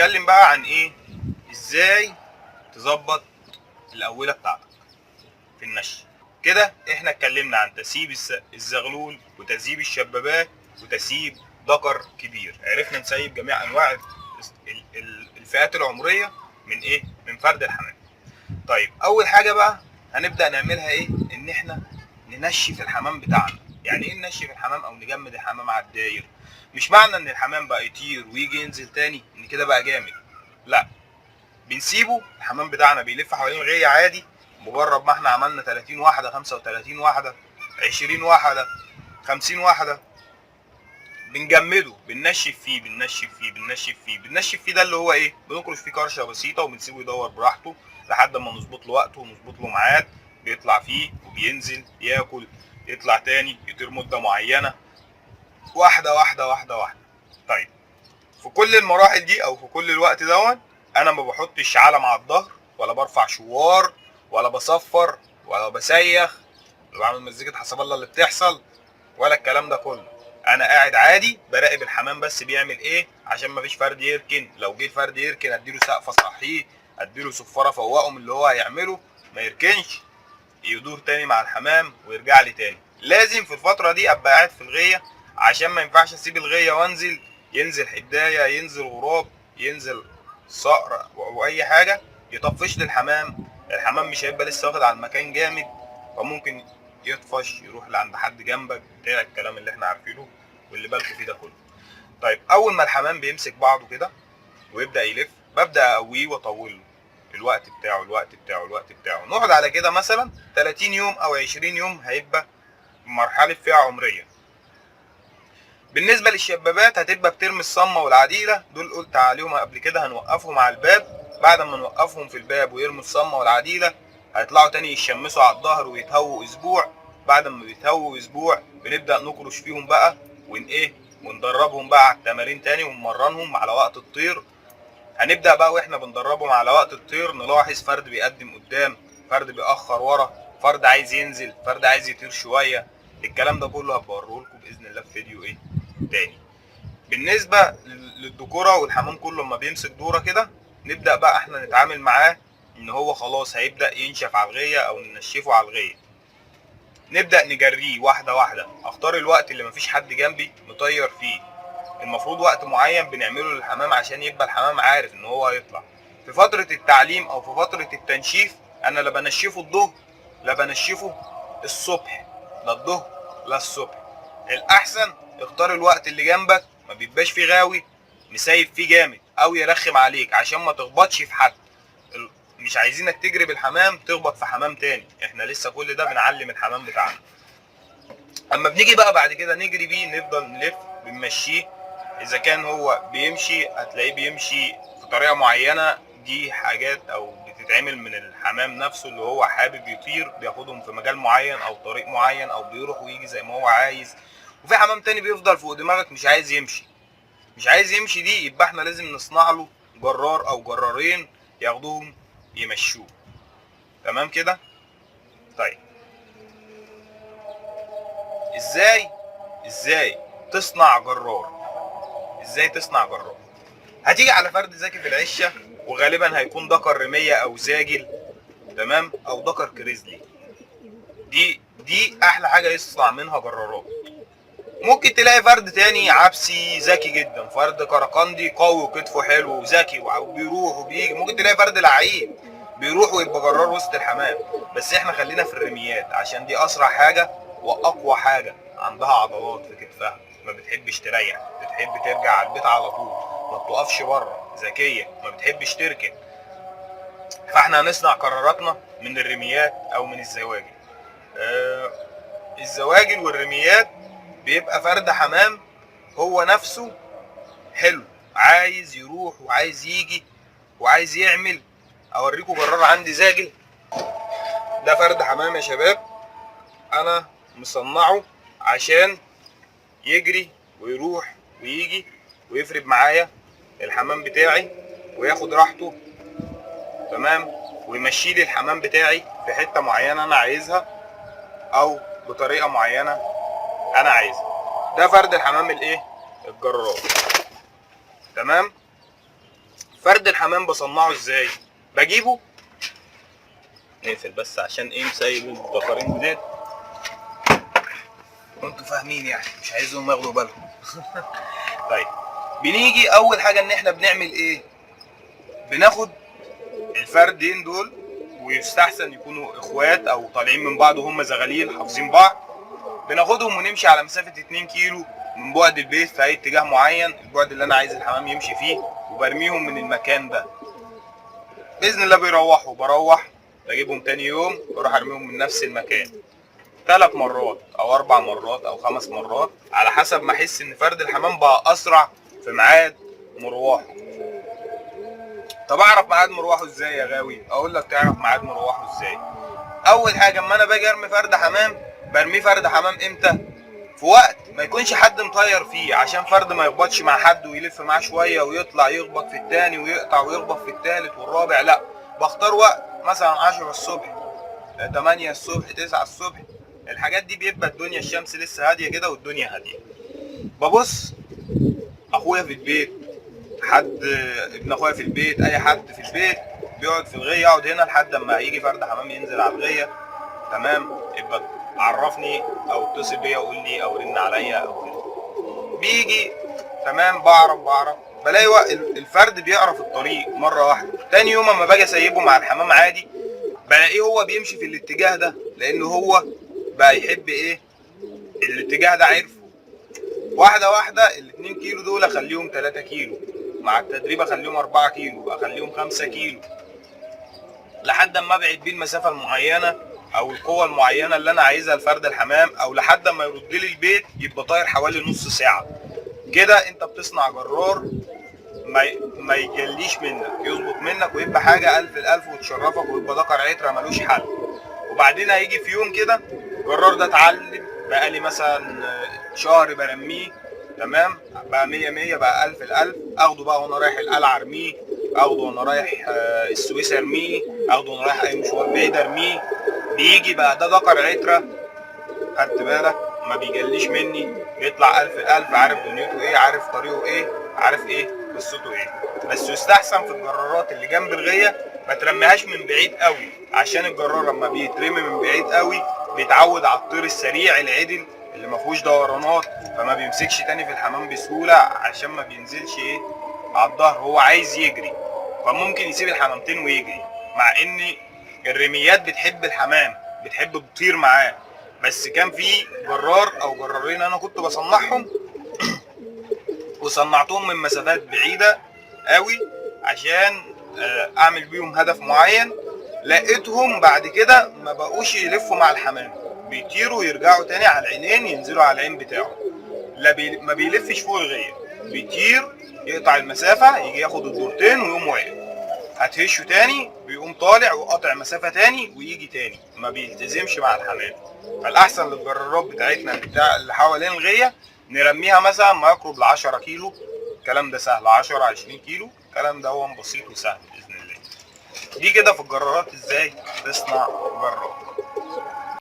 هنتكلم بقى عن ايه، ازاي تظبط الاولة بتاعتك في النشي. كده احنا اتكلمنا عن تسييب الزغلول وتسييب الشبابات وتسييب ذكر كبير. عرفنا نسيب جميع انواع الفئات العمرية من ايه، من فرد الحمام. طيب اول حاجة بقى هنبدأ نعملها ايه، ان احنا ننشف الحمام بتاعنا. يعني ايه ننشف الحمام او نجمد الحمام على الداير؟ مش معنى ان الحمام بقى يطير ويجي ينزل تاني ان كده بقى جامد، لا. بنسيبه الحمام بتاعنا بيلف حوالين الغية عادي، مجرد ما احنا عملنا 30 واحدة 35 واحدة 20 واحدة 50 واحدة بنجمده، بننشف فيه بننشف فيه. ده اللي هو ايه، بنكرش فيه كرشه بسيطه وبنسيبه يدور براحته لحد ما نظبط له وقته ونظبط له ميعاد بيطلع فيه وبينزل ياكل، يطلع تاني يطير مده معينه، واحده واحده واحده واحده. طيب في كل المراحل دي او في كل الوقت دون انا ما بحطش علم على الظهر، ولا برفع شوار، ولا بصفر، ولا بسيخ، ولا بعمل مزيكه حسب الله اللي بتحصل، ولا الكلام ده كله. انا قاعد عادي براقب الحمام بس بيعمل ايه، عشان ما فيش فرد يركن. لو جه الفرد يركن اديله سقفه صحيه، اديله صفاره فوقه من اللي هو هيعمله، ما يركنش يدور تاني مع الحمام ويرجع لي تاني. لازم في الفتره دي ابقى قاعد في الغيه، عشان ما ينفعش اسيب الغيه وانزل، ينزل حدايه، ينزل غراب، ينزل صقر او اي حاجه يطفش لي الحمام. الحمام مش هيبقى لسه واخد على المكان جامد، فممكن يطفش يروح لعند حد جنبك بتاع الكلام اللي احنا عارفينه واللي بالكم فيه ده كله. طيب اول ما الحمام بيمسك بعضه كده ويبدا يلف، ببدا اقويه واطول له الوقت بتاعه. نقعد على كده مثلا 30 يوم او 20 يوم، هيبقى مرحله فئه عمريه. بالنسبه للشبابات هتبقى بترمي الصمه والعديله، دول قلت عليهم قبل كده هنوقفهم على الباب. بعد ما نوقفهم في الباب ويرموا الصمه والعديله هيطلعوا تاني يشمسوا على الظهر ويتهووا اسبوع. بعد ما بيتهووا اسبوع بنبدا نكرش فيهم بقى وندربهم بقى على التمارين تاني ونمرنهم على وقت الطير. هنبدا بقى واحنا بندربهم على وقت الطير نلاحظ فرد بيقدم قدام، فرد بيأخر ورا، فرد عايز ينزل، فرد عايز يطير شويه. الكلام ده كله هبوريه لكم باذن الله في فيديو ايه تاني. بالنسبه للذكوره والحمام كله لما بيمسك دوره كده نبدا بقى احنا نتعامل معاه ان هو خلاص هيبدا ينشف على الغيه او ننشفه على الغيه. نبدا نجريه واحده واحده. اختار الوقت اللي مفيش حد جنبي مطير فيه. المفروض وقت معين بنعمله للحمام عشان يبقى الحمام عارف ان هو هيطلع. في فتره التعليم او في فتره التنشيف انا لا بنشفه الظهر لا بنشفه الصبح، لا الظهر لا الصبح. الاحسن اختار الوقت اللي جنبك ما بيبقاش فيه غاوي مسيب فيه جامد او يرخم عليك عشان ما تخبطش في حد. مش عايزينك تجري بالحمام تخبط في حمام تاني، احنا لسه كل ده بنعلم الحمام بتاعنا. اما بنيجي بقى بعد كده نجري بيه نفضل نلف بنمشيه. اذا كان هو بيمشي هتلاقيه بيمشي في طريقه معينه، دي حاجات او بتتعمل من الحمام نفسه اللي هو حابب يطير، بياخدهم في مجال معين او طريق معين او بيروح ويجي زي ما هو عايز. وفي حمام تاني بيفضل فوق دماغك مش عايز يمشي، دي يبقى احنا لازم نصنع له جرار او جرارين ياخدوهم يمشوه. تمام كده؟ طيب ازاي تصنع جرار؟ هتيجي على فرد ذكي في العشه وغالبا هيكون ذكر رميه او زاجل، تمام، او ذكر كريزلي. دي احلى حاجه يصنع منها جرارات. ممكن تلاقي فرد تاني عبسي ذكي جدا، فرد كركندي قوي وكتفه حلو وذكي وبيروح وبيجي. ممكن تلاقي فرد لعيب بيروح ويبقى جرار وسط الحمام. بس احنا خلينا في الرميات عشان دي اسرع حاجه واقوى حاجه، عندها عضلات في كتفها، ما بتحبش تريح، بتحب ترجع على البيت على طول، ما بتقفش بره، ذكيه، ما بتحبش تركن. فاحنا هنصنع قراراتنا من الرميات او من الزواجل. الزواجل والرميات بيبقى فرد حمام هو نفسه حلو، عايز يروح وعايز يجي وعايز يعمل. اوريكم جرار عندي زاجل، ده فرد حمام يا شباب انا مصنعه عشان يجري ويروح ويجي ويفرد معايا الحمام بتاعي وياخد راحته، تمام، ويمشي لي الحمام بتاعي في حته معينه انا عايزها او بطريقه معينه انا عايزها. ده فرد الحمام الايه، الجرار، تمام. فرد الحمام بصنعه ازاي؟ بجيبه، نقفل بس عشان ايه مسيب الدكارين جداد وانتوا فاهمين يعني، مش عايزهم ياخدوا بالهم. طيب بنيجي اول حاجه ان احنا بنعمل ايه؟ بناخد الفردين دول، ويستحسن يكونوا اخوات او طالعين من بعض وهم زغاليل حافظين بعض، بناخدهم ونمشي على مسافه 2 كيلو من بعد البيت في اي اتجاه معين، البعد اللي انا عايز الحمام يمشي فيه، وبرميهم من المكان ده. باذن الله بيروحوا، بروح بجيبهم تاني يوم بروح ارميهم من نفس المكان 3 مرات او 4 مرات او 5 مرات على حسب ما احس ان فرد الحمام بقى اسرع في ميعاد مروحه. طب اعرف ميعاد مروحه ازاي يا غاوي؟ اقول لك تعرف ميعاد مروحه ازاي. اول حاجه اما انا باجي ارمي فرد حمام، برميه فرد حمام امتى؟ في وقت ما يكونش حد مطير فيه، عشان فرد ما يخبطش مع حد ويلف معاه شويه ويطلع يخبط في التاني ويقطع ويخبط في التالت والرابع. لا، بختار وقت مثلا 10 الصبح، 8 الصبح، 9 الصبح. الحاجات دي بيبقى الدنيا الشمس لسه هاديه كده والدنيا هاديه. ببص اخويا في البيت، حد ابن اخويا في البيت، اي حد في البيت بيقعد في الغيه، يقعد هنا لحد اما يجي فرد حمام ينزل على الغيه. تمام، يبقى عرفني او اتصل بيا وقول لي او رن عليا او كده. بيجي تمام، بعرف بلاقي الفرد بيعرف الطريق مره واحده. تاني يوم اما باجي اسيبه مع الحمام عادي، بلاقيه هو بيمشي في الاتجاه ده، لان هو بقى يحب ايه؟ الاتجاه ده عرفه. واحده واحده ال2 كيلو دول اخليهم 3 كيلو، مع التدريب اخليهم 4 كيلو، اخليهم 5 كيلو، لحد اما ابعد بيه المسافه المعينه او القوه المعينه اللي انا عايزها لفرد الحمام، او لحد اما يرد لي البيت يبقى طاير حوالي نص ساعه. كده انت بتصنع جرار ما يجليش منك، يظبط منك ويبقى حاجه الف الالف وتشرفك، ويبقى ذكر عتره ملوش حل. وبعدين هيجي في يوم كده الجرار ده اتعلم، بقى لي مثلا شهر برميه، تمام، بقى 100 بقى الف الالف، اخده بقى وانا رايح القلعه ارميه، اخده وانا رايح السويس ارميه، اخده وانا رايح اي مشوار بعيد ارميه. بيجي بقى ده ذكر عتره، خدت بالك؟ ما بيجليش مني، بيطلع الف الالف، عارف دنيته ايه، عارف طريقه ايه، عارف ايه قصته ايه. بس يستحسن في الجرارات اللي جنب الغيه ما ترميهاش من بعيد قوي، عشان الجرار لما بيترمي من بعيد قوي بيتعود على الطير السريع العدل اللي ما فيهوش دورانات، فما بيمسكش تاني في الحمام بسهوله، عشان ما بينزلش ايه على الظهر، هو عايز يجري، فممكن يسيب الحمامتين ويجري. مع ان الرميات بتحب الحمام، بتحب تطير معاه. بس كان في جرار او جرارين انا كنت بصنعهم وصنعتهم من مسافات بعيده قوي عشان اعمل بيهم هدف معين. لقيتهم بعد كده ما بقوش يلفوا مع الحمام، بيطيروا ويرجعوا تاني على العينين، ينزلوا على العين بتاعه. ما بيلفش فوق الغيه، بيطير يقطع المسافه، يجي ياخد الدورتين ويقوم واقف، هتهشه تاني بيقوم طالع وقاطع مسافه تاني ويجي تاني، ما بيلتزمش مع الحمام. فالاحسن للجرارات بتاعتنا اللي حوالين الغيه نرميها مثلا ما يقرب ل 10 كيلو. الكلام ده سهل، 10 20 كيلو، الكلام ده هو بسيط وسهل باذن الله. دي كده في الجرارات ازاي تصنع جرار.